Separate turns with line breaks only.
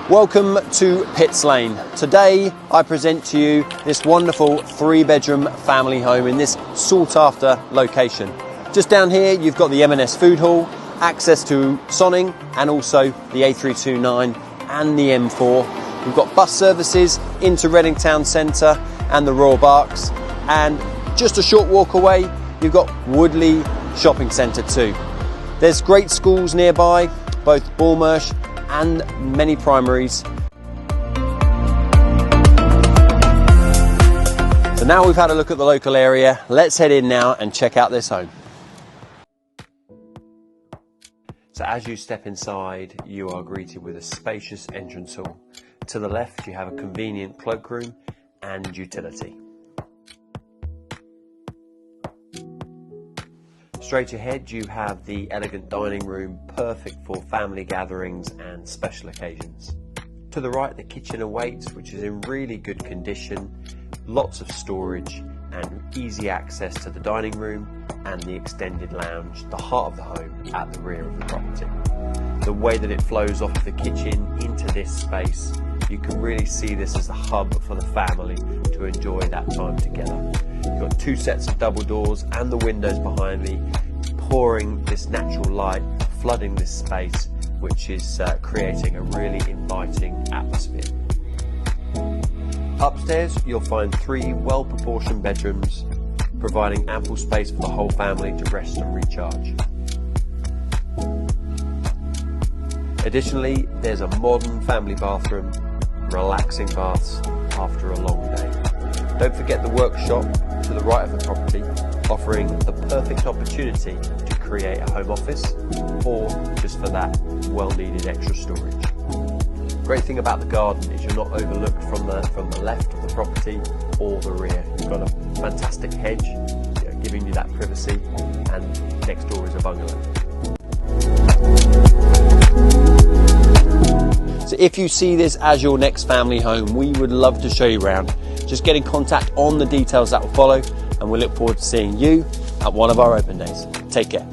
Welcome to Pitts Lane. Today I present to you this wonderful 3-bedroom family home in this sought after location. Just down here you've got the M&S food hall, access to Sonning and also the A329 and the M4. We've got bus services into Reading Town Centre and the Royal Berks, and just a short walk away you've got Woodley Shopping Centre too. There's great schools nearby, both Bulmersh and many primaries. So now we've had a look at the local area, let's head in now and check out this home. So as you step inside, you are greeted with a spacious entrance hall. To the left you have a convenient cloakroom and utility. Straight ahead you have the elegant dining room, perfect for family gatherings and special occasions. To the right the kitchen awaits, which is in really good condition, lots of storage and easy access to the dining room and the extended lounge, the heart of the home at the rear of the property. The way that it flows off the kitchen into this space, you can really see this as a hub for the family to enjoy that time together. You've got 2 sets of double doors and the windows behind me, pouring this natural light, flooding this space, which is creating a really inviting atmosphere. Upstairs you'll find 3 well-proportioned bedrooms, providing ample space for the whole family to rest and recharge. Additionally, there's a modern family bathroom, relaxing baths after a long day. Don't forget the workshop to the right of the property, offering the perfect opportunity to create a home office or just for that well-needed extra storage. Great thing about the garden is you're not overlooked from the left of the property or the rear. You've got a fantastic hedge, giving you that privacy, and next door is a bungalow. So if you see this as your next family home, we would love to show you around. Just get in contact on the details that will follow, and we look forward to seeing you at one of our open days. Take care.